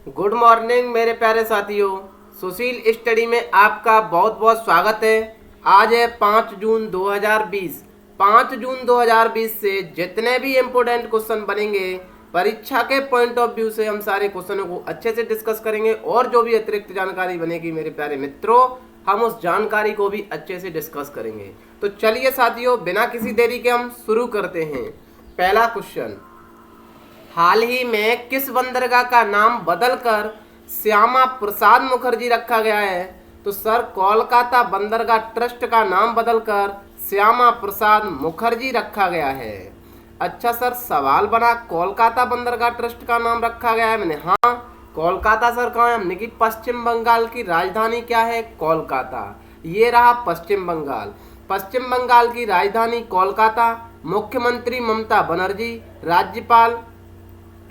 Good morning मेरे प्यारे साथियों। सुशील स्टडी में आपका बहुत बहुत स्वागत है। आज है 5 जून 2020। 5 जून 2020 से जितने भी इम्पोर्टेंट क्वेश्चन बनेंगे परीक्षा के पॉइंट ऑफ व्यू से हम सारे क्वेश्चनों को अच्छे से डिस्कस करेंगे और जो भी अतिरिक्त जानकारी बनेगी मेरे प्यारे मित्रों हम उस जानकारी को भी अच्छे से डिस्कस करेंगे। तो चलिए साथियों, बिना किसी देरी के हम शुरू करते हैं। पहला क्वेश्चन, हाल ही में किस बंदरगाह का नाम बदलकर श्यामा प्रसाद मुखर्जी रखा गया है? तो सर, कोलकाता बंदरगाह ट्रस्ट का नाम बदलकर श्यामा प्रसाद मुखर्जी रखा गया है। अच्छा सर, सवाल बना कोलकाता बंदरगाह ट्रस्ट का नाम रखा गया है। मैंने हाँ, कोलकाता सर कहाँ है? हमने कि पश्चिम बंगाल की राजधानी क्या है? कोलकाता। ये रहा पश्चिम बंगाल। पश्चिम बंगाल की राजधानी कोलकाता। मुख्यमंत्री ममता बनर्जी, राज्यपाल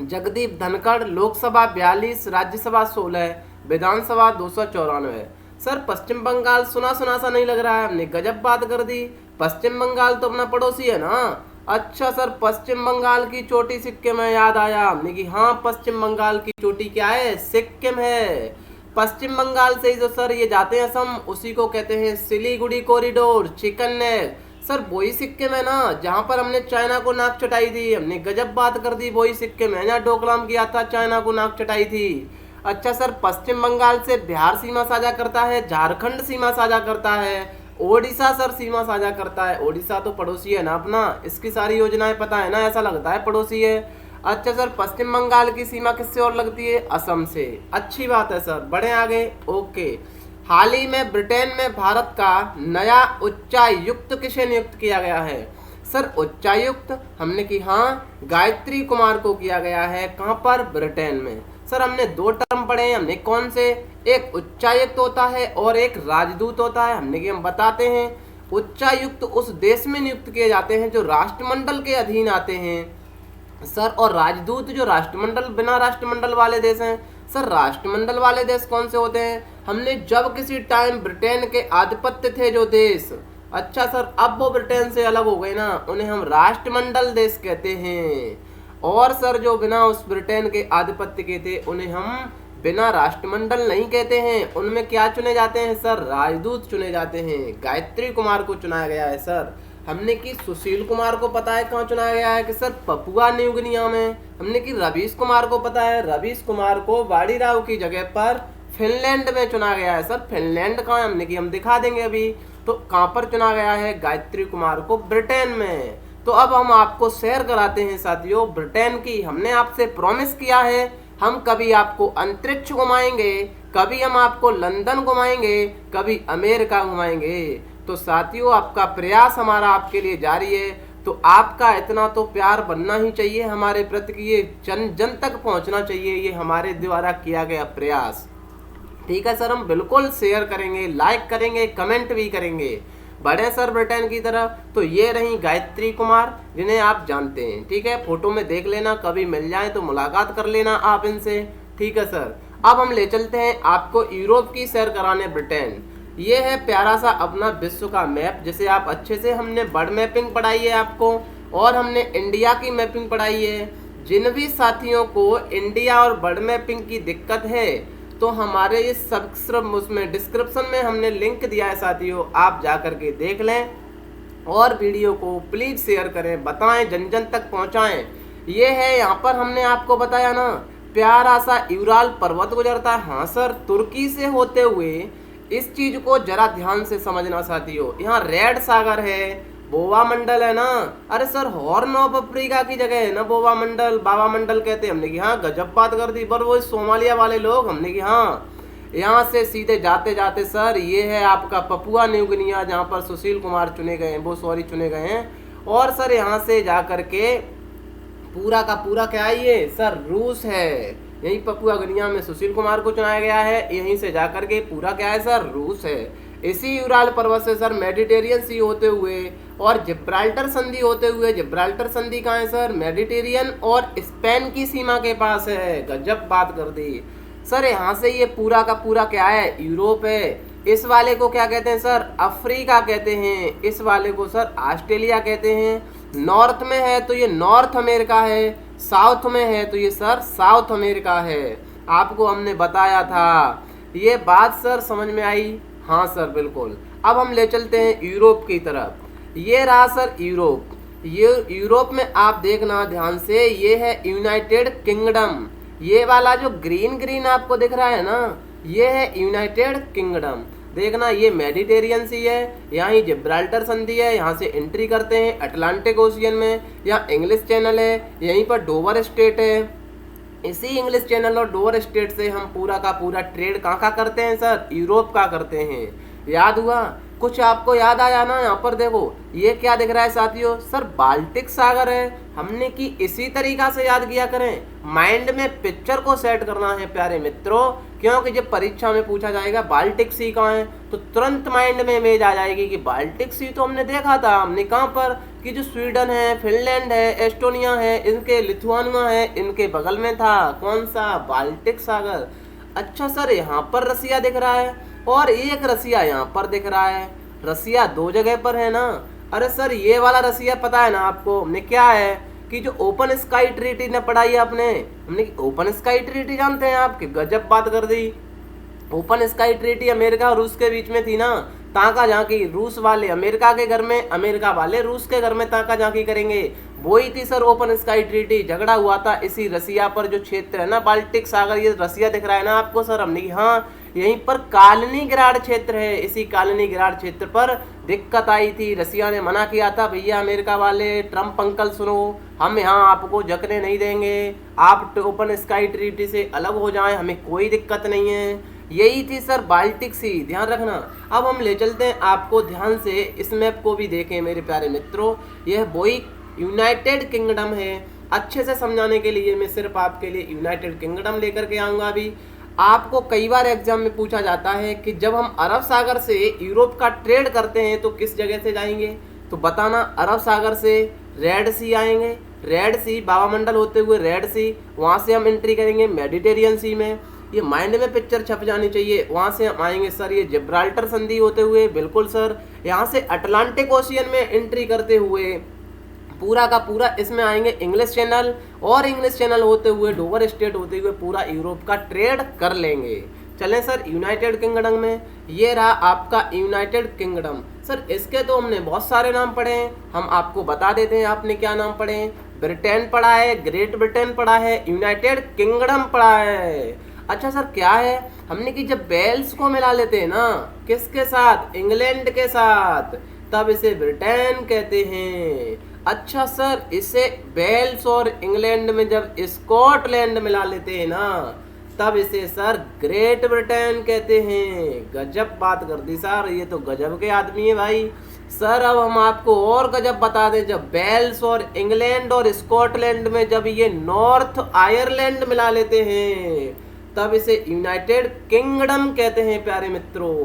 जगदीप धनखड़, लोकसभा 42, राज्यसभा 16, विधानसभा 294। सर, पश्चिम बंगाल सुना सुना सा नहीं लग रहा है? हमने गजब बात कर दी। पश्चिम बंगाल तो अपना पड़ोसी है ना। अच्छा सर, पश्चिम बंगाल की चोटी सिक्किम है, याद आया हमने कि हाँ, पश्चिम बंगाल की चोटी क्या है? सिक्किम है। पश्चिम बंगाल से ही जो सर ये जाते हैं असम, उसी को कहते हैं Siliguri corridor, chicken neck. Sir, वही सिक्किम है ना जहाँ पर हमने चाइना को नाक चटाई थी? हमने गजब बात कर दी। वही सिक्किम है जहाँ डोकलाम किया था, चाइना को नाक चटाई थी। अच्छा सर, पश्चिम बंगाल से बिहार सीमा साझा करता है, झारखंड सीमा साझा करता है, ओडिशा सर सीमा साझा करता है। ओडिशा तो पड़ोसी है ना अपना, इसकी सारी योजनाएं पता है ना, ऐसा लगता है पड़ोसी है। अच्छा सर, पश्चिम बंगाल की सीमा किससे और लगती है? असम से। अच्छी बात है सर, बढ़े आगे। ओके, हाल ही में ब्रिटेन में भारत का नया उच्चायुक्त किसे नियुक्त किया गया है? सर, उच्चायुक्त हमने कि हाँ, गायत्री कुमार को किया गया है। कहाँ पर? ब्रिटेन में। सर, हमने दो टर्म पढ़े हैं। हमने कौन से? एक उच्चायुक्त होता है और एक राजदूत होता है। हमने कि हम बताते हैं, उच्चायुक्त उस देश में नियुक्त किए जाते हैं जो राष्ट्रमंडल के अधीन आते हैं सर, और राजदूत जो राष्ट्रमंडल बिना राष्ट्रमंडल वाले देश हैं। सर, राष्ट्रमंडल वाले देश कौन से होते हैं? हमने जब किसी टाइम ब्रिटेन के आधिपत्य थे जो देश, अच्छा सर, अब वो ब्रिटेन से अलग हो गए ना, उन्हें हम राष्ट्रमंडल देश कहते हैं। और सर, जो बिना उस ब्रिटेन के आधिपत्य के थे उन्हें हम बिना राष्ट्रमंडल नहीं कहते हैं। उनमें क्या चुने जाते हैं सर? राजदूत चुने जाते हैं। गायत्री कुमार को चुनाया गया है सर। हमने कि सुशील कुमार को पता है कहाँ चुनाया गया है? कि सर, पपुआ न्यू गिनिया में। हमने कि रवीश कुमार को पता है, रवीश कुमार को वाडी राव की जगह पर फिनलैंड में चुना गया है। सर, फिनलैंड कहाँ है? हमने कि हम दिखा देंगे अभी। तो कहाँ पर चुना गया है गायत्री कुमार को? ब्रिटेन में। तो अब हम आपको शेयर कराते हैं साथियों ब्रिटेन की। हमने आपसे प्रॉमिस किया है हम कभी आपको अंतरिक्ष घुमाएंगे, कभी हम आपको लंदन घुमाएंगे, कभी अमेरिका घुमाएंगे। तो साथियों, आपका प्रयास हमारा आपके लिए जारी है। तो आपका इतना तो प्यार बनना ही चाहिए हमारे प्रति कि ये जन जन तक पहुंचना चाहिए, ये हमारे द्वारा किया गया प्रयास। ठीक है सर, हम बिल्कुल शेयर करेंगे, लाइक करेंगे, कमेंट भी करेंगे। बढ़े सर ब्रिटेन की तरफ। तो ये रही गायत्री कुमार, जिन्हें आप जानते हैं। ठीक है, फोटो में देख लेना, कभी मिल जाए तो मुलाकात कर लेना आप इनसे। ठीक है सर, अब हम ले चलते हैं आपको यूरोप की सैर कराने ब्रिटेन। ये है प्यारा सा अपना विश्व का मैप, जिसे आप अच्छे से, हमने बर्ड मैपिंग पढ़ाई है आपको और हमने इंडिया की मैपिंग पढ़ाई है। जिन भी साथियों को इंडिया और बर्ड मैपिंग की दिक्कत है तो हमारे इस सब्सक्राइब उसमें डिस्क्रिप्शन में हमने लिंक दिया है साथियों, आप जा कर के देख लें और वीडियो को प्लीज शेयर करें, बताएं, जन जन तक पहुंचाएं। ये है, यहाँ पर हमने आपको बताया ना, प्यारा सा यूराल पर्वत गुजरता है। हाँ सर, तुर्की से होते हुए। इस चीज को जरा ध्यान से समझना साथियों। यहाँ रेड सागर है, बोवा मंडल है ना। अरे सर, हॉर्न ऑफ अफ्रीका की जगह है ना बोवा मंडल, बाबा मंडल कहते हैं। हमने कि हाँ, गजब बात कर दी। पर वो सोमालिया वाले लोग, हमने कि हाँ, यहाँ से सीधे जाते जाते सर ये है आपका पपुआ न्यू गिनिया, जहाँ पर सुशील कुमार चुने गए हैं, वो सॉरी चुने गए हैं। और सर यहाँ से जा करके पूरा का पूरा क्या है ये सर? रूस है। यही पपुआ गिनिया में सुशील कुमार को चुनाया गया है। यहीं से जाकर के पूरा क्या है सर? रूस है। इसी यूराल पर्वत से सर मेडिटेरियन सी होते हुए और जिब्राल्टर संधि होते हुए, जिब्राल्टर संधि कहाँ है सर? मेडिटेरियन और स्पेन की सीमा के पास है। गजब बात कर दी सर। यहाँ से ये पूरा का पूरा क्या है? यूरोप है। इस वाले को क्या कहते हैं सर? अफ्रीका कहते हैं। इस वाले को सर ऑस्ट्रेलिया कहते हैं। नॉर्थ में है तो ये नॉर्थ अमेरिका है, साउथ में है तो ये सर साउथ अमेरिका है। आपको हमने बताया था। ये बात सर समझ में आई? हाँ सर बिल्कुल। अब हम ले चलते हैं यूरोप की तरफ। ये रहा सर यूरोप। ये यूरोप में आप देखना ध्यान से, ये है यूनाइटेड किंगडम। ये वाला जो ग्रीन ग्रीन आपको दिख रहा है ना, ये है यूनाइटेड किंगडम। देखना ये मेडिटेरियन सी है, यहाँ ही जिब्राल्टर संधि है, यहाँ से एंट्री करते हैं अटलांटिक ओशियन में। यहाँ इंग्लिश चैनल है, यहीं पर डोवर स्टेट है। इसी इंग्लिश चैनल और डोवर स्टेट से हम पूरा का पूरा ट्रेड कहाँ का करते हैं सर? यूरोप का करते हैं। याद हुआ? कुछ आपको याद आया ना? यहाँ पर देखो ये क्या दिख रहा है साथियों? सर बाल्टिक सागर है। हमने कि इसी तरीका से याद किया करें, माइंड में पिक्चर को सेट करना है प्यारे मित्रों, क्योंकि जब परीक्षा में पूछा जाएगा बाल्टिक सी कहाँ है तो तुरंत माइंड में इमेज आ जाएगी कि बाल्टिक सी तो हमने देखा था। हमने कहाँ पर कि जो स्वीडन है, फिनलैंड है, एस्टोनिया है, इनके लिथुआनिया है, इनके बगल में था कौन सा? बाल्टिक सागर। अच्छा सर यहाँ पर रसिया दिख रहा है और एक रसिया यहाँ पर दिख रहा है। रसिया दो जगह पर है ना? अरे सर ये वाला रसिया पता है ना आपको? हमने क्या है कि जो ओपन स्काई ट्रीटी ने पढ़ाई है आपने, हमने ओपन स्काई ट्रीटी जानते हैं आप? कि गजब बात कर दी। ओपन स्काई ट्रीटी अमेरिका और रूस के बीच में थी ना, ताका झांकी। रूस वाले अमेरिका के घर में, अमेरिका वाले रूस के घर में ताका झांकी करेंगे, वो ही थी सर ओपन स्काई ट्रीटी। झगड़ा हुआ था इसी रसिया पर, जो क्षेत्र है ना बाल्टिक सागर, ये रसिया दिख रहा है ना आपको सर? हमने हाँ यहीं पर कालिनिंग्राड क्षेत्र है, इसी कालिनिंग्राड क्षेत्र पर दिक्कत आई थी। रसिया ने मना किया था, भैया अमेरिका वाले, ट्रम्प अंकल सुनो, हम यहाँ आपको जकने नहीं देंगे, आप ओपन स्काई ट्रीटी से अलग हो जाएं, हमें कोई दिक्कत नहीं है। यही थी सर बाल्टिक सी, ध्यान रखना। अब हम ले चलते हैं आपको, ध्यान से इस मैप को भी देखें मेरे प्यारे मित्रों। यह वही यूनाइटेड किंगडम है। अच्छे से समझाने के लिए मैं सिर्फ आपके लिए यूनाइटेड किंगडम लेकर के आऊँगा। अभी आपको कई बार एग्जाम में पूछा जाता है कि जब हम अरब सागर से यूरोप का ट्रेड करते हैं तो किस जगह से जाएंगे? तो बताना, अरब सागर से रेड सी आएंगे, रेड सी बाबामंडल होते हुए रेड सी, वहाँ से हम एंट्री करेंगे मेडिटेरियन सी में। ये माइंड में पिक्चर छप जानी चाहिए। वहाँ से हम आएंगे सर ये जिब्राल्टर संधि होते हुए, बिल्कुल सर। यहाँ से अटलांटिक ओशियन में एंट्री करते हुए पूरा का पूरा इसमें आएंगे इंग्लिश चैनल, और इंग्लिश चैनल होते हुए डोवर स्टेट होते हुए पूरा यूरोप का ट्रेड कर लेंगे। चलें सर यूनाइटेड किंगडम में। ये रहा आपका यूनाइटेड किंगडम। सर इसके तो हमने बहुत सारे नाम पढ़े हैं, हम आपको बता देते हैं आपने क्या नाम पढ़े हैं। ब्रिटेन पढ़ा है, ग्रेट ब्रिटेन पढ़ा है, यूनाइटेड किंगडम पढ़ा है। अच्छा सर क्या है? हमने कि जब वेल्स को मिला लेते हैं ना किसके साथ? इंग्लैंड के साथ, तब इसे ब्रिटेन कहते हैं। अच्छा सर इसे वेल्स और इंग्लैंड में जब स्कॉटलैंड मिला लेते हैं ना, तब इसे सर ग्रेट ब्रिटेन कहते हैं। गजब बात कर दी सर, ये तो गजब के आदमी है भाई। सर अब हम आपको और गजब बता दें, जब वेल्स और इंग्लैंड और स्कॉटलैंड में जब ये नॉर्थ आयरलैंड मिला लेते हैं, तब इसे यूनाइटेड किंगडम कहते हैं प्यारे मित्रों।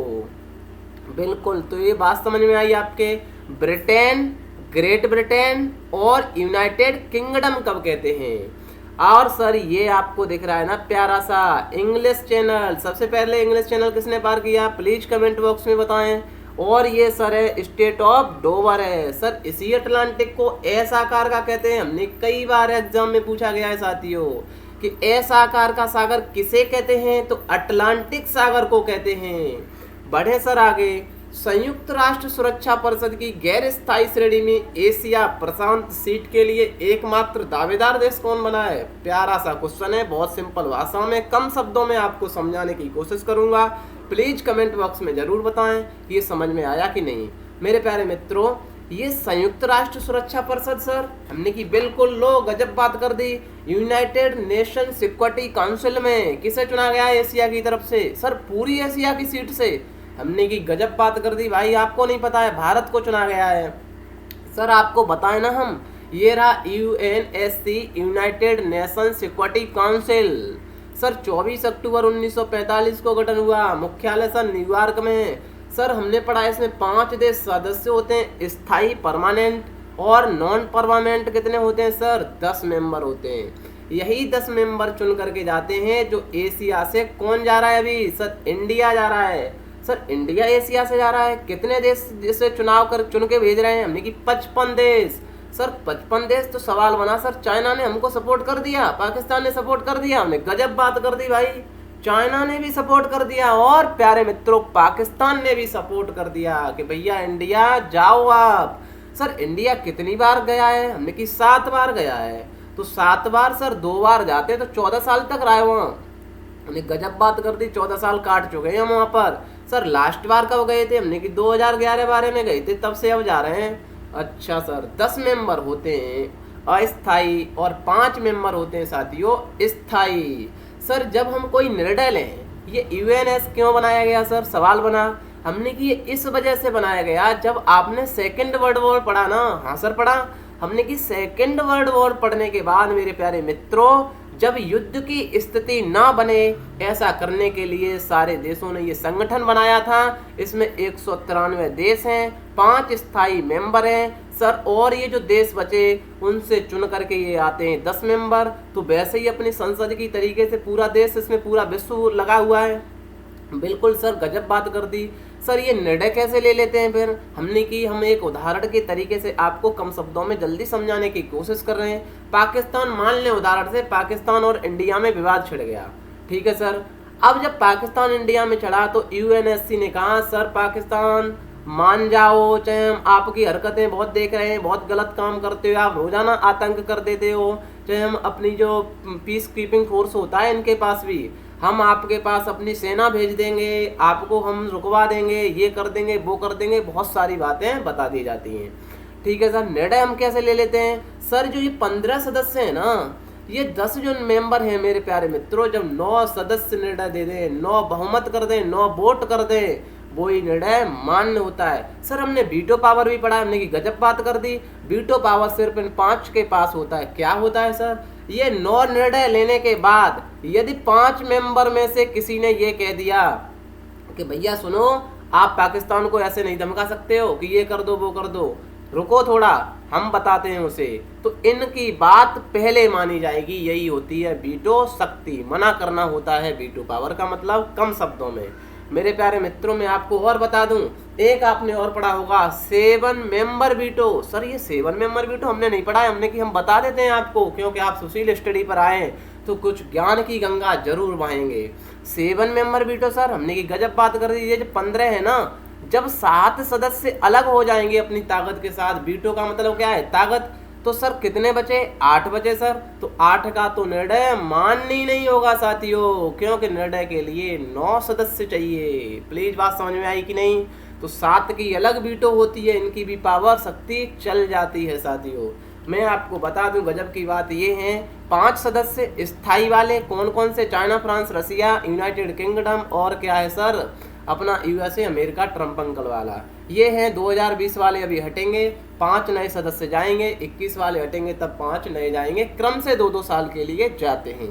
बिल्कुल, तो ये बात समझ में आई आपके? ब्रिटेन, ग्रेट ब्रिटेन और यूनाइटेड किंगडम कब कहते हैं। और सर ये आपको दिख रहा है ना प्यारा सा इंग्लिश चैनल, सबसे पहले इंग्लिश चैनल किसने पार किया? प्लीज कमेंट बॉक्स में बताएं। और ये सर है स्टेट ऑफ डोवर है। सर इसी अटलांटिक को एस आकार का कहते हैं। हमने कई बार एग्जाम में पूछा गया है साथियों कि एस आकार का सागर किसे कहते हैं? तो अटलांटिक सागर को कहते हैं। बढ़े सर आगे। संयुक्त राष्ट्र सुरक्षा परिषद की गैर स्थायी श्रेणी में एशिया प्रशांत सीट के लिए एकमात्र दावेदार देश कौन बना है? प्यारा सा क्वेश्चन है, बहुत सिंपल भाषा में कम शब्दों में आपको समझाने की कोशिश करूंगा। प्लीज कमेंट बॉक्स में जरूर बताएं कि ये समझ में आया कि नहीं। मेरे प्यारे मित्रों, ये संयुक्त राष्ट्र सुरक्षा परिषद सर हमने की बिल्कुल लो गजब बात कर दी। यूनाइटेड नेशन सिक्योरिटी काउंसिल में किसे चुना गया है एशिया की तरफ से? सर पूरी एशिया की सीट से हमने की गजब बात कर दी भाई। आपको नहीं पता है, भारत को चुना गया है। सर आपको बताए ना हम, ये रहा UNSC United nation security council. Sir 24 अक्टूबर 1945 को गठन हुआ, मुख्यालय सर न्यूयॉर्क में है। सर हमने पढ़ा है इसमें 5 देश सदस्य होते हैं, स्थायी, परमानेंट और नॉन परमानेंट कितने होते हैं सर? 10 मेंबर होते हैं। यही 10 मेंबर चुन करके जाते हैं। जो एशिया से कौन जा रहा है अभी? सर इंडिया जा रहा है। सर इंडिया एशिया से जा रहा है। कितने देश जिसे चुनाव कर चुन के भेज रहे हैं? हमने कि 55 देश। सर 55 देश तो सवाल बना सर, चाइना ने हमको सपोर्ट कर दिया, पाकिस्तान ने सपोर्ट कर दिया, हमने गजब बात कर दी भाई। चाइना ने भी सपोर्ट कर दिया और प्यारे मित्रों पाकिस्तान ने भी सपोर्ट कर दिया कि भैया इंडिया जाओ आप। सर इंडिया कितनी बार गया है? हमने कि 7 बार गया है। तो 7 बार सर 2 बार जाते तो 14 साल तक रहे वहाँ। हमने गजब बात कर दी, 14 साल काट चुके हैं हम वहाँ पर। सर लास्ट बार कब गए थे? हमने कि 2011-12 में गए थे, तब से अब जा रहे हैं। अच्छा सर 10 मेंबर होते हैं अस्थाई और 5 मेंबर होते हैं साथियों स्थाई। सर जब हम कोई निर्णय लें, ये यूएनएस क्यों बनाया गया सर? सवाल बना। हमने कि ये इस वजह से बनाया गया, जब आपने सेकेंड वर्ल्ड वॉर पढ़ा ना। हाँ सर पढ़ा। हमने कि सेकेंड वर्ल्ड वॉर पढ़ने के बाद मेरे प्यारे मित्रों, जब युद्ध की स्थिति ना बने, ऐसा करने के लिए सारे देशों ने ये संगठन बनाया था। इसमें 193 देश हैं, 5 स्थायी मेंबर हैं सर, और ये जो देश बचे उनसे चुन करके ये आते हैं 10 मेंबर। तो वैसे ही अपनी संसद की तरीके से पूरा देश, इसमें पूरा विश्व लगा हुआ है। बिल्कुल सर गजब बात कर दी। सर ये निर्णय कैसे ले लेते हैं फिर? हमने कि हम एक उदाहरण के तरीके से आपको कम शब्दों में जल्दी समझाने की कोशिश कर रहे हैं। पाकिस्तान, मान लें उदाहरण से पाकिस्तान और इंडिया में विवाद छिड़ गया, ठीक है सर। अब जब पाकिस्तान इंडिया में चढ़ा तो यूएनएससी ने कहा सर पाकिस्तान मान जाओ, चाहे हम आपकी हरकतें बहुत देख रहे हैं, बहुत गलत काम करते हो, आप रोजाना आतंक कर देते हो, चाहे हम अपनी जो पीस कीपिंग फोर्स होता है इनके पास भी हम आपके पास अपनी सेना भेज देंगे, आपको हम रुकवा देंगे, ये कर देंगे, वो कर देंगे, बहुत सारी बातें बता दी जाती हैं, ठीक है सर। निर्णय हम कैसे ले लेते हैं सर? जो ये 15 सदस्य हैं ना, ये 10 जो मेंबर हैं मेरे प्यारे मित्रों, जब 9 सदस्य निर्णय दे दें, 9 बहुमत कर दें, 9 वोट कर दें, वही निर्णय मान्य होता है। सर हमने वीटो पावर भी पढ़ा, हमने की गजब बात कर दी। वीटो पावर सिर्फ इन 5 के पास होता है। क्या होता है सर? ये 9 निर्णय लेने के बाद यदि 5 मेंबर में से किसी ने ये कह दिया कि भैया सुनो, आप पाकिस्तान को ऐसे नहीं धमका सकते हो कि ये कर दो वो कर दो, रुको थोड़ा हम बताते हैं उसे, तो इनकी बात पहले मानी जाएगी। यही होती है वीटो शक्ति, मना करना होता है वीटो पावर का मतलब कम शब्दों में। मेरे प्यारे मित्रों मैं आपको और बता दूं, एक आपने और पढ़ा होगा 7 मेंबर वीटो। सर ये 7 मेंबर वीटो हमने नहीं पढ़ा है, हमने कि हम बता देते हैं आपको, क्योंकि आप सुशील स्टडी पर आए तो कुछ ज्ञान की गंगा जरूर बहाएंगे। 7 मेंबर वीटो सर हमने की गजब बात कर दी। ये जो 15 है ना, जब 7 सदस्य अलग हो जाएंगे अपनी ताकत के साथ, वीटो का मतलब क्या है? ताकत। तो सर कितने बचे? 8 बचे सर। तो 8 का तो निर्णय मान्य ही नहीं होगा साथियों, क्योंकि निर्णय के लिए 9 सदस्य चाहिए। प्लीज बात समझ में आई कि नहीं? तो 7 की अलग वीटो होती है, इनकी भी पावर शक्ति चल जाती है साथियों। मैं आपको बता दूं गजब की बात ये है, 5 सदस्य स्थायी वाले कौन कौन से? चाइना, फ्रांस, रसिया, यूनाइटेड किंगडम और क्या है सर अपना यूएसए अमेरिका, ट्रम्प अंकल वाला। ये हैं 2020 वाले अभी हटेंगे, 5 नए सदस्य जाएंगे, 21 वाले हटेंगे तब 5 नए जाएंगे, क्रम से 2-2 साल के लिए जाते हैं,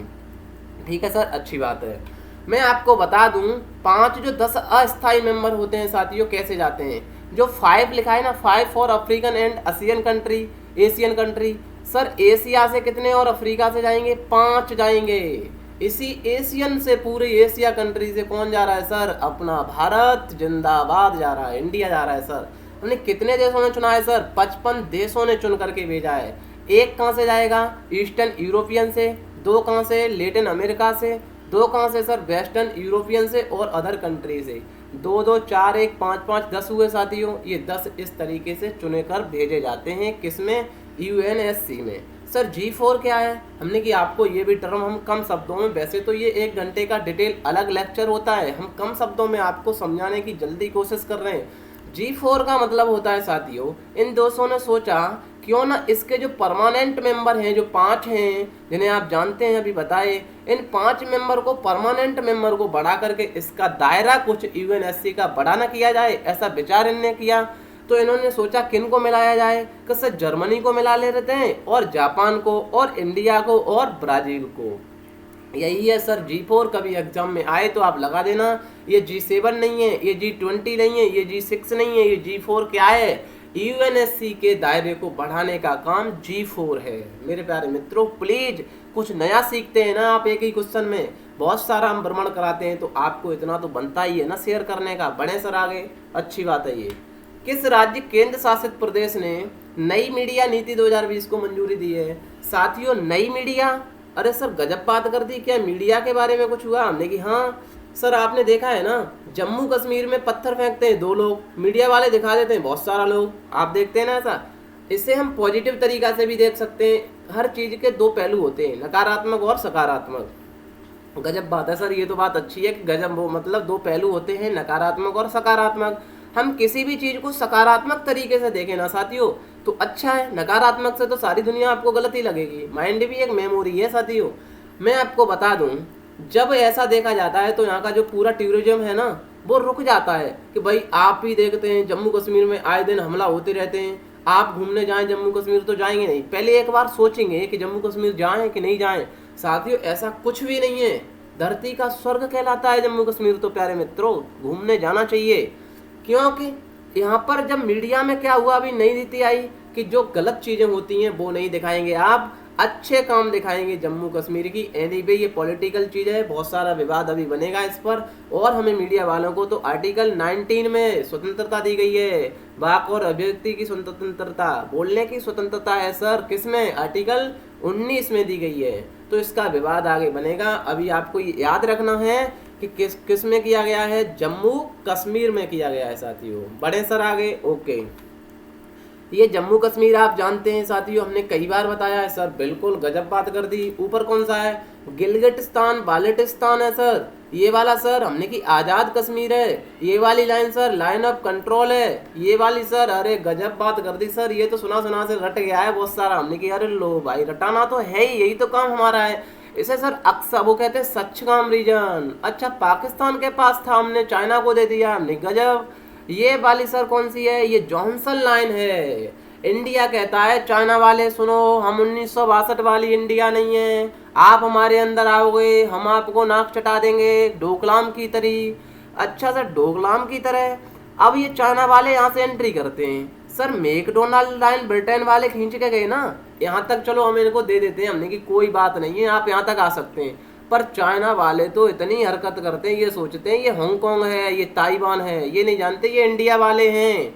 ठीक है सर। अच्छी बात है। मैं आपको बता दूं 5 जो 10 अस्थायी मेंबर होते हैं साथियों कैसे जाते हैं। जो 5 लिखा है ना, 5 for African and Asian country, Asian country. Sir Asia से कितने और अफ्रीका से जाएंगे? 5 जाएंगे। इसी एशियन से, पूरे एशिया कंट्री से कौन जा रहा है सर? अपना भारत जिंदाबाद जा रहा है, इंडिया जा रहा है सर। हमने कितने देशों ने चुना है सर? 55 देशों ने चुन करके भेजा है। एक कहाँ से जाएगा? ईस्टर्न यूरोपियन से। 2 कहाँ से? लेटिन अमेरिका से। 2 कहाँ से सर? वेस्टर्न यूरोपियन से और अदर कंट्री से। 2-2 4 1 5 5 10 हुए साथियों। ये 10 इस तरीके से चुने कर भेजे जाते हैं, किसमें? यूएनएससी में। सर G4 क्या है? हमने कि आपको ये भी टर्म हम कम शब्दों में, वैसे तो ये 1 घंटे का डिटेल अलग लेक्चर होता है, हम कम शब्दों में आपको समझाने की जल्दी कोशिश कर रहे हैं। G4 का मतलब होता है साथियों, इन दोस्तों ने सोचा क्यों ना इसके जो परमानेंट मेंबर हैं, जो 5 हैं जिन्हें आप जानते हैं अभी बताए, इन 5 मेंबर को, परमानेंट मेंबर को बढ़ा करके इसका दायरा कुछ यूएनएससी का बड़ा ना किया जाए, ऐसा विचार इन्होंने किया। तो इन्होंने सोचा किन को मिलाया जाए? कि सर जर्मनी को मिला ले रहे हैं, और जापान को, और इंडिया को, और ब्राजील को। यही है सर G4। कभी एग्जाम में आए तो आप लगा देना। ये G7 नहीं है, ये G20 नहीं है, ये G6 नहीं है, ये G4 क्या है? यूएनएससी के दायरे को बढ़ाने का काम G4 है। मेरे प्यारे मित्रों प्लीज कुछ नया सीखते हैं ना आप, एक ही क्वेश्चन में बहुत सारा हम भ्रमण कराते हैं, तो आपको इतना तो बनता ही है ना शेयर करने का। बड़े सर आगे, अच्छी बात है ये। किस राज्य केंद्र शासित प्रदेश ने नई मीडिया नीति 2020 को मंजूरी दी है? साथियों, नई मीडिया, अरे सर गजब बात कर दी। क्या मीडिया के बारे में कुछ हुआ? हमने कि हाँ सर, आपने देखा है ना, जम्मू कश्मीर में पत्थर फेंकते हैं 2 लोग, मीडिया वाले दिखा देते हैं बहुत सारा लोग। आप देखते हैं ना ऐसा। इसे हम पॉजिटिव तरीका से भी देख सकते हैं। हर चीज के 2 पहलू होते हैं, नकारात्मक और सकारात्मक। गजब बात है सर, ये तो बात अच्छी है कि गजब, वो मतलब 2 पहलू होते हैं, नकारात्मक और सकारात्मक। हम किसी भी चीज को सकारात्मक तरीके से देखें ना साथियों तो अच्छा है, नकारात्मक से तो सारी दुनिया आपको गलत ही लगेगी। माइंड भी एक मेमोरी है साथियों। मैं आपको बता दूं, जब ऐसा देखा जाता है तो यहाँ का जो पूरा टूरिज्म है ना वो रुक जाता है कि भाई आप ही देखते हैं जम्मू कश्मीर में आए दिन हमला होते रहते हैं, आप घूमने जाएं जम्मू कश्मीर तो जाएंगे नहीं, पहले एक बार सोचेंगे कि जम्मू कश्मीर जाएं कि नहीं जाएं। साथियों, ऐसा कुछ भी नहीं है, धरती का स्वर्ग कहलाता है जम्मू कश्मीर तो प्यारे मित्रों, घूमने जाना चाहिए। क्योंकि यहाँ पर जब मीडिया में क्या हुआ, अभी नई नीति आई कि जो गलत चीजें होती हैं वो नहीं दिखाएंगे, आप अच्छे काम दिखाएंगे जम्मू कश्मीर की। एनीवे ये पॉलिटिकल चीज है, बहुत सारा विवाद अभी बनेगा इस पर। और हमें मीडिया वालों को तो आर्टिकल 19 में स्वतंत्रता दी गई है, वाक और अभिव्यक्ति की स्वतंत्रता, बोलने की स्वतंत्रता है सर। किसमें? आर्टिकल 19 में दी गई है। तो इसका विवाद आगे बनेगा। अभी आपको ये याद रखना है कि किस में किया गया है, जम्मू कश्मीर में किया गया है साथियों। बढ़े सर आगे। ओके, ये जम्मू कश्मीर आप जानते हैं साथियों, हमने कई बार बताया है सर, बिल्कुल गजब बात कर दी। ऊपर कौन सा है? गिलगिटिस्तान बाल्टिस्तान है सर, ये वाला सर हमने की आजाद कश्मीर है। ये वाली line sir line of control है, ये वाली सर। अरे गजब बात कर दी सर, ये तो सुना सुना से रट गया है बहुत सारा। हमने की अरे लो भाई, रटाना तो है ही, यही तो काम हमारा है। इसे सर अक्सर वो कहते हैं सचगाम रीजन। अच्छा, पाकिस्तान के पास था, हमने चाइना को दे दिया, हमने गजब। ये वाली सर कौन सी है? ये जॉनसन लाइन है। इंडिया कहता है चाइना वाले सुनो, हम 1962 वाली इंडिया नहीं है, आप हमारे अंदर आओगे हम आपको नाक चटा देंगे डोकलाम की तरह। अच्छा सर, डोकलाम की तरह। अब ये चाइना वाले यहाँ से एंट्री करते हैं सर, मैकडोनाल्ड लाइन ब्रिटेन वाले खींच के गए ना यहाँ तक, चलो हम इनको दे देते हैं, हमने की कोई बात नहीं है, आप यहाँ तक आ सकते हैं। पर चाइना वाले तो इतनी हरकत करते हैं, ये सोचते हैं ये हांगकांग है, ये ताइवान है, ये नहीं जानते ये इंडिया वाले हैं।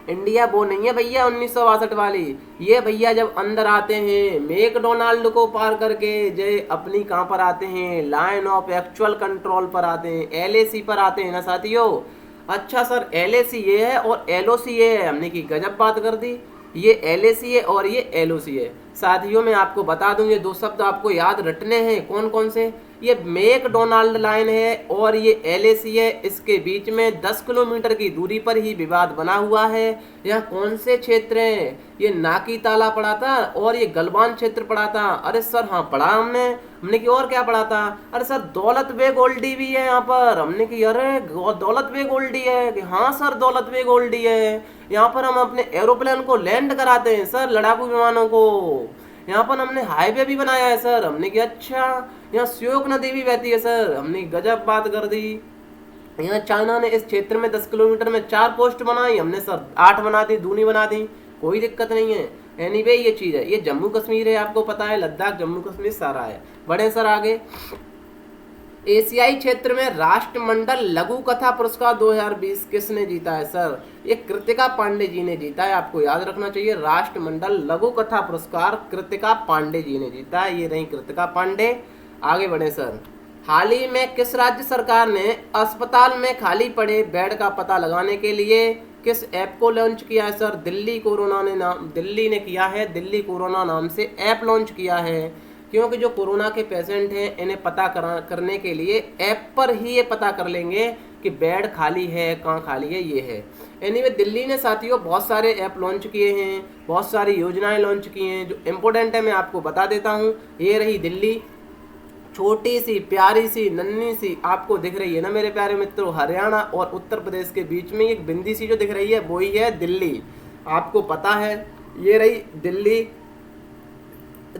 इंडिया वो नहीं है भैया 1962 वाली। ये भैया जब अंदर आते हैं मैकडोनाल्ड को पार करके, जय अपनी कहाँ पर आते हैं, लाइन ऑफ एक्चुअल कंट्रोल पर आते हैं, LAC पर आते हैं ना साथियों। अच्छा सर, LAC ये है और LOC ये है, हमने की गजब बात कर दी। ये LAC है और ये LOC है साथियों। मैं आपको बता दूं, ये 2 शब्द आपको याद रटने हैं। कौन कौन से? ये मैकडोनाल्ड लाइन है और ये LAC है। इसके बीच में 10 किलोमीटर की दूरी पर ही विवाद बना हुआ है। यहाँ कौन से क्षेत्र हैं? ये नाकी ताला पड़ा था और ये गलवान क्षेत्र पड़ा था। अरे सर हाँ पढ़ा हमने कि और क्या पढ़ा था? अरे सर दौलत बेग ओल्डी भी है यहाँ पर। हमने कि अरे दौलत बेग ओल्डी है कि हाँ सर दौलत बेग ओल्डी है। यहाँ पर हम अपने एरोप्लेन को लैंड कराते हैं सर, लड़ाकू विमानों को। यहाँ पर हमने हाईवे भी बनाया है सर। हमने कि अच्छा, यहाँ श्योक नदी भी बहती है सर। हमने गजब बात कर दी। यहाँ चाइना ने इस क्षेत्र में 10 किलोमीटर में 4 पोस्ट बनाई, हमने सर 8 बना दी, दूनी बना दी, कोई दिक्कत नहीं है। एनीवे ये चीज है, ये जम्मू कश्मीर है, आपको पता है, लद्दाख जम्मू कश्मीर सारा है। बढ़े सर आगे। एशियाई क्षेत्र में राष्ट्रमंडल लघु कथा पुरस्कार 2020 किसने जीता है सर? ये कृतिका पांडे जी ने जीता है, आपको याद रखना चाहिए। राष्ट्रमंडल लघु कथा पुरस्कार कृतिका पांडे जी ने जीता है, ये रही कृतिका पांडे। आगे बढ़े सर। हाल ही में किस राज्य सरकार ने अस्पताल में खाली पड़े बेड का पता लगाने के लिए किस ऐप को लॉन्च किया है सर? दिल्ली ने किया है, दिल्ली कोरोना नाम से ऐप लॉन्च किया है। क्योंकि जो कोरोना के पेशेंट हैं इन्हें पता करने के लिए ऐप पर ही ये पता कर लेंगे कि बेड खाली है, कहाँ खाली है, ये है। एनीवे दिल्ली ने साथियों बहुत सारे ऐप लॉन्च किए हैं, बहुत सारी योजनाएं लॉन्च की हैं। जो इम्पोर्टेंट है मैं आपको बता देता हूँ। ये रही दिल्ली, छोटी सी प्यारी सी नन्ही सी आपको दिख रही है ना मेरे प्यारे मित्रों। हरियाणा और उत्तर प्रदेश के बीच में एक बिंदी सी जो दिख रही है वही है दिल्ली, आपको पता है। ये रही दिल्ली,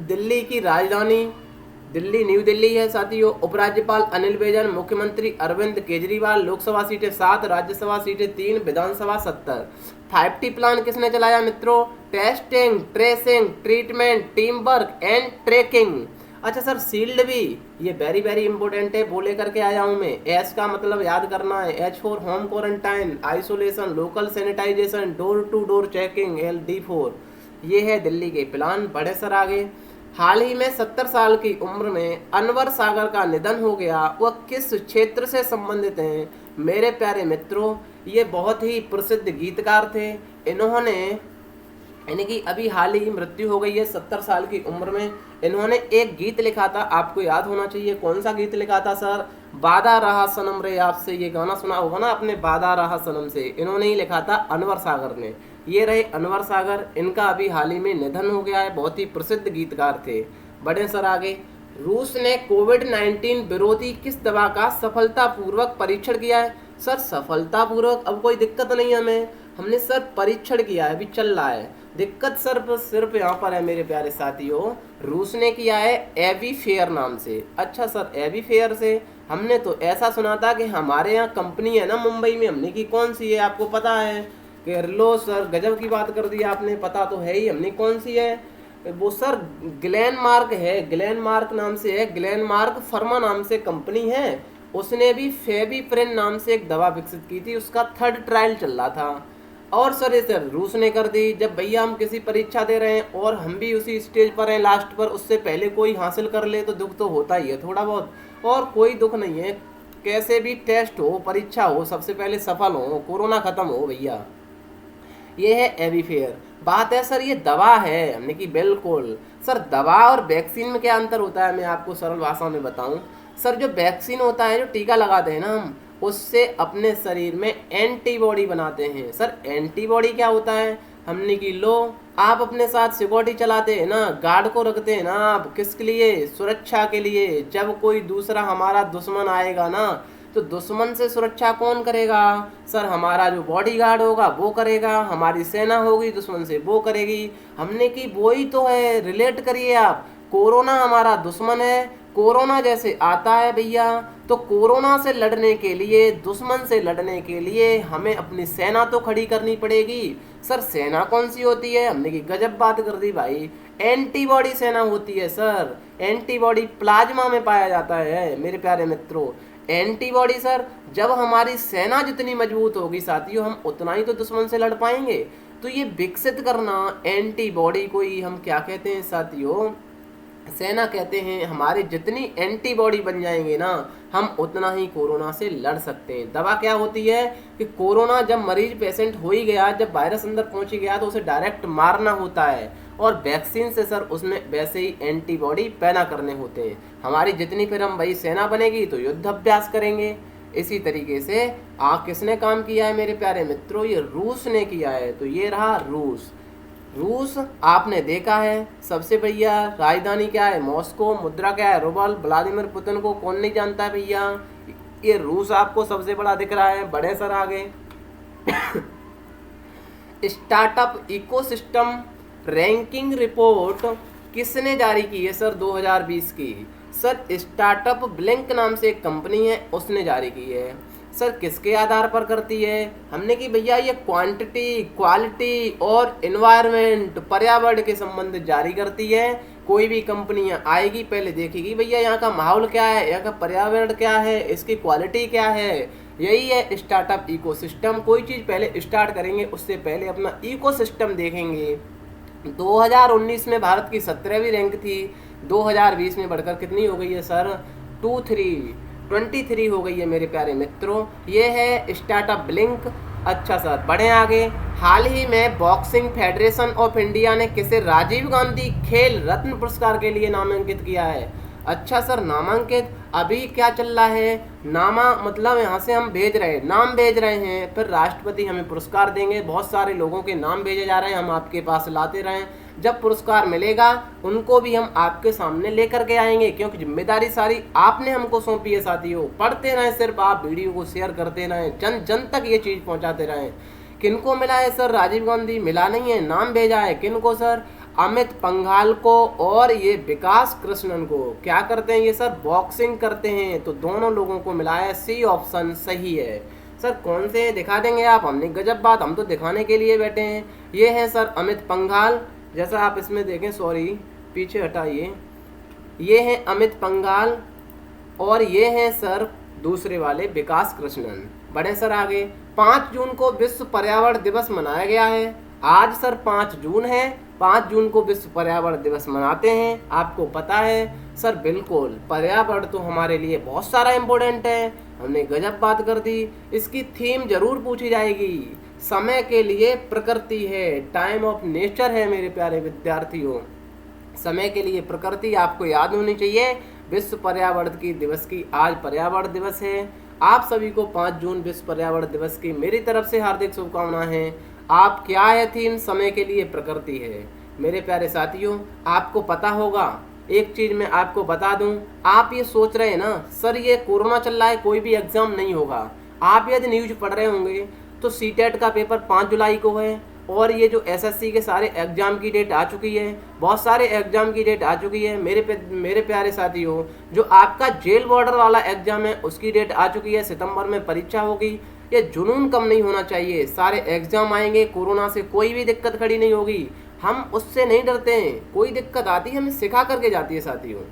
दिल्ली की राजधानी दिल्ली न्यू दिल्ली है साथियों। उपराज्यपाल अनिल बैजल, मुख्यमंत्री अरविंद केजरीवाल। लोकसभा सीटें 7, राज्यसभा सीटें 3, विधानसभा 70। 5T प्लान किसने चलाया मित्रों? Testing, tracing, treatment, team work and tracking. अच्छा सर शील्ड भी, ये वेरी वेरी इंपॉर्टेंट है, वो लेकर के आया हूँ मैं। एच का मतलब याद करना है, H for home quarantine, isolation, local sanitisation, door to door checking, LD4। ये है दिल्ली के प्लान। बड़े सर आगे, हाल ही में 70 साल की उम्र में अनवर सागर का निधन हो गया। वह किस क्षेत्र से संबंधित हैं? मेरे प्यारे मित्रों, ये बहुत ही प्रसिद्ध गीतकार थे। इन्होंने, यानी कि अभी हाल ही मृत्यु हो गई है 70 साल की उम्र में। इन्होंने एक गीत लिखा था, आपको याद होना चाहिए कौन सा गीत लिखा था सर? वादा रहा सनम रे आपसे, ये गाना सुना होगा ना आपने, वादा रहा सनम से। इन्होंने ही लिखा था, अनवर सागर ने। ये रहे अनवर सागर, इनका अभी हाल ही में निधन हो गया है। बहुत ही प्रसिद्ध गीतकार थे। बड़े सर आगे, रूस ने कोविड-19 विरोधी किस दवा का सफलतापूर्वक परीक्षण किया है? सर सफलतापूर्वक, अब कोई दिक्कत नहीं हमें, हमने सर परीक्षण किया है, अभी चल रहा है। दिक्कत सिर्फ यहाँ पर है मेरे प्यारे साथियों, रूस ने किया है एविफेयर नाम से। अच्छा सर एविफेयर से, हमने तो ऐसा सुना था कि हमारे यहाँ कंपनी है ना मुंबई में, हमने की कौन सी है आपको पता है? कि लो सर गजब की बात कर दी आपने, पता तो है ही, हमने कौन सी है वो सर? ग्लेनमार्क है, ग्लेनमार्क नाम से है, ग्लेनमार्क फार्मा नाम से कंपनी है। उसने भी फेविप्रिन नाम से एक दवा विकसित की थी, उसका 3rd ट्रायल चल रहा था। और सर ये सर रूस ने कर दी। जब भैया हम किसी परीक्षा दे रहे हैं और हम भी उसी स्टेज पर हैं लास्ट पर, उससे पहले कोई हासिल कर ले तो दुख तो होता ही है थोड़ा बहुत, और कोई दुख नहीं है। कैसे भी टेस्ट हो, परीक्षा हो, सबसे पहले सफल हो, कोरोना खत्म हो भैया। ये है एविफेयर। बात है सर ये दवा है, हमने की बिल्कुल। सर दवा और वैक्सीन में क्या अंतर होता है, मैं आपको सरल भाषा में बताऊं। सर जो वैक्सीन होता है, जो टीका लगाते हैं ना हम, उससे अपने शरीर में एंटीबॉडी बनाते हैं। सर एंटीबॉडी क्या होता है? हमने की लो, आप अपने साथ सिक्योरिटी चलाते हैं ना, गार्ड को रखते हैं ना आप, किसके लिए? सुरक्षा के लिए। जब कोई दूसरा हमारा दुश्मन आएगा ना, तो दुश्मन से सुरक्षा कौन करेगा? सर हमारा जो बॉडीगार्ड होगा वो करेगा, हमारी सेना होगी दुश्मन से वो करेगी। हमने की वही तो है, रिलेट करिए आप। कोरोना हमारा दुश्मन है, कोरोना जैसे आता है भैया, तो कोरोना से लड़ने के लिए, दुश्मन से लड़ने के लिए हमें अपनी सेना तो खड़ी करनी पड़ेगी। सर सेना कौन सी होती है? हमने की गजब बात कर दी भाई, एंटीबॉडी सेना होती है सर। एंटीबॉडी प्लाज्मा में पाया जाता है मेरे प्यारे मित्रों। एंटीबॉडी सर, जब हमारी सेना जितनी मजबूत होगी साथियों, हम उतना ही तो दुश्मन से लड़ पाएंगे। तो ये विकसित करना एंटीबॉडी को ही हम क्या कहते हैं साथियों? सेना कहते हैं। हमारी जितनी एंटीबॉडी बन जाएंगे ना, हम उतना ही कोरोना से लड़ सकते हैं। दवा क्या होती है कि कोरोना जब मरीज पेशेंट हो ही गया, जब वायरस अंदर पहुंच ही गया, तो उसे डायरेक्ट मारना होता है। और वैक्सीन से सर उसमें वैसे ही एंटीबॉडी पैदा करने होते हैं। हमारी जितनी फिर हम वही सेना बनेगी तो युद्ध अभ्यास करेंगे। इसी तरीके से किसने काम किया है मेरे प्यारे मित्रों? ये रूस ने किया है। तो ये रहा रूस। रूस आपने देखा है, सबसे भैया राजधानी क्या है? मॉस्को। मुद्रा क्या है? रूबल। व्लादिमीर पुतिन को कौन नहीं जानता है भैया? ये रूस आपको सबसे बड़ा दिख रहा है। बड़े सर आगे स्टार्टअप इकोसिस्टम रैंकिंग रिपोर्ट किसने जारी की है सर 2020 की? सर स्टार्टअप ब्लिंक नाम से एक कंपनी है, उसने जारी की है। सर किसके आधार पर करती है? हमने कि भैया ये क्वांटिटी, क्वालिटी और एनवायरनमेंट, पर्यावरण के संबंधित जारी करती है। कोई भी कंपनी आएगी पहले देखेगी भैया यहाँ का माहौल क्या है, यहाँ का पर्यावरण क्या है, इसकी क्वालिटी क्या है। यही है स्टार्टअप इकोसिस्टम। कोई चीज़ पहले स्टार्ट करेंगे उससे पहले अपना इकोसिस्टम देखेंगे। 2019 में भारत की 17वीं रैंक थी, 2020 में बढ़कर कितनी हो गई है सर? 23 हो गई है मेरे प्यारे मित्रों। ये है स्टार्टअप ब्लिंक। अच्छा सर बढ़े आगे। हाल ही में बॉक्सिंग फेडरेशन ऑफ इंडिया ने किसे राजीव गांधी खेल रत्न पुरस्कार के लिए नामांकित किया है? अच्छा सर नामांकित अभी क्या चल रहा है? नामा मतलब यहाँ से हम भेज रहे हैं, नाम भेज रहे हैं, फिर राष्ट्रपति हमें पुरस्कार देंगे। बहुत सारे लोगों के नाम भेजे जा रहे हैं, हम आपके पास लाते रहें। जब पुरस्कार मिलेगा उनको भी हम आपके सामने लेकर के आएंगे, क्योंकि जिम्मेदारी सारी आपने हमको सौंपी है साथियों। पढ़ते रहें, सिर्फ आप वीडियो को शेयर करते रहें, जन जन तक ये चीज़ पहुँचाते रहें। किनको मिला है सर? राजीव गांधी मिला नहीं है, नाम भेजा है। किनको सर? अमित पंघाल को और ये विकास कृष्णन को। क्या करते हैं ये सर? बॉक्सिंग करते हैं। तो दोनों लोगों को मिला है, सी ऑप्शन सही है। सर कौन से हैं दिखा देंगे आप? हमने गजब बात, हम तो दिखाने के लिए बैठे हैं। ये हैं सर अमित पंघाल, जैसा आप इसमें देखें, सॉरी पीछे हटाइए, ये हैं अमित पंघाल और ये हैं सर दूसरे वाले विकास कृष्णन। बड़े सर आगे 5 जून को विश्व पर्यावरण दिवस मनाया गया है। आज सर 5 जून है, 5 जून को विश्व पर्यावरण दिवस मनाते हैं। आपको पता है सर, बिल्कुल पर्यावरण तो हमारे लिए बहुत सारा इम्पोर्टेंट है। हमने गजब बात कर दी। इसकी थीम जरूर पूछी जाएगी। समय के लिए प्रकृति है, टाइम ऑफ नेचर है मेरे प्यारे विद्यार्थियों। समय के लिए प्रकृति आपको याद होनी चाहिए। विश्व पर्यावरण की दिवस की आज पर्यावरण दिवस है। आप सभी को 5 जून विश्व पर्यावरण दिवस की मेरी तरफ से हार्दिक शुभकामनाएं हैं। आप क्या है थीम? समय के लिए प्रकृति है। मेरे प्यारे साथियों, आपको पता होगा, एक चीज मैं आपको बता दूं, आप ये सोच रहे हैं ना सर ये कोरोना चल रहा है, कोई भी एग्जाम नहीं होगा। आप यदि न्यूज पढ़ रहे होंगे तो सीटेट का पेपर 5 जुलाई को है और ये जो एसएससी के सारे एग्जाम की डेट आ चुकी है, बहुत सारे एग्जाम की डेट आ चुकी है। मेरे प्यारे साथियों, जो आपका जेल बॉर्डर वाला एग्जाम है उसकी डेट आ चुकी है, सितंबर में परीक्षा होगी। ये जुनून कम नहीं होना चाहिए। सारे एग्जाम आएंगे, कोरोना से कोई भी दिक्कत खड़ी नहीं होगी। हम उससे नहीं डरते हैं। कोई दिक्कत आती है हमें सिखा करके जाती है साथियों।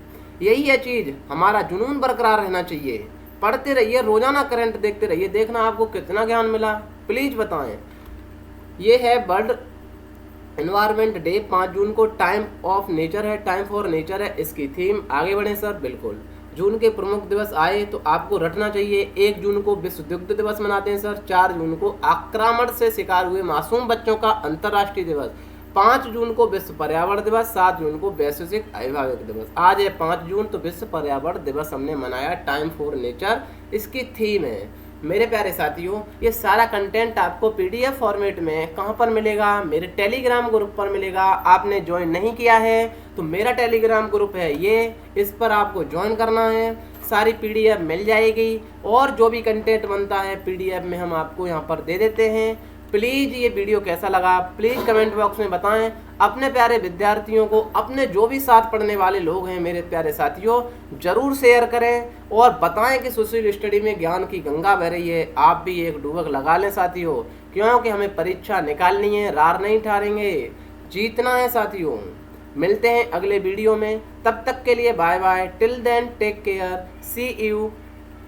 यही है चीज़, हमारा जुनून बरकरार रहना चाहिए। पढ़ते रहिए, रोजाना करंट देखते रहिए, देखना आपको कितना ज्ञान मिला। प्लीज़ बताएं। ये है वर्ल्ड एनवायरनमेंट डे 5 जून को, टाइम ऑफ नेचर है, टाइम फॉर नेचर है इसकी थीम। आगे बढ़े सर। बिल्कुल जून के प्रमुख दिवस आए तो आपको रटना चाहिए। 1 जून को विश्व दुग्ध दिवस मनाते हैं सर। 4 जून को आक्रमण से शिकार हुए मासूम बच्चों का अंतर्राष्ट्रीय दिवस। 5 जून को विश्व पर्यावरण दिवस। 7 जून को वैश्विक अभिभावक दिवस। आज है 5 जून तो विश्व पर्यावरण दिवस हमने मनाया। टाइम फॉर नेचर इसकी थीम है। मेरे प्यारे साथियों, ये सारा कंटेंट आपको पीडीएफ फॉर्मेट में कहाँ पर मिलेगा? मेरे टेलीग्राम ग्रुप पर मिलेगा। आपने ज्वाइन नहीं किया है तो मेरा टेलीग्राम ग्रुप है ये, इस पर आपको ज्वाइन करना है। सारी पीडीएफ मिल जाएगी और जो भी कंटेंट बनता है पीडीएफ में हम आपको यहाँ पर दे देते हैं। प्लीज़ ये वीडियो कैसा लगा प्लीज़ कमेंट बॉक्स में बताएं। अपने प्यारे विद्यार्थियों को, अपने जो भी साथ पढ़ने वाले लोग हैं मेरे प्यारे साथियों, जरूर शेयर करें और बताएं कि सोशल स्टडी में ज्ञान की गंगा बह रही है। आप भी एक डुबक लगा लें साथियों, क्योंकि हमें परीक्षा निकालनी है, रार नहीं ठारेंगे, जीतना है साथियों। मिलते हैं अगले वीडियो में, तब तक के लिए bye bye. Till then take care, see you.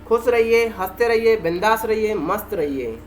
खुश रहिए, हंसते रहिए, बिंदास रहिए, मस्त रहिए।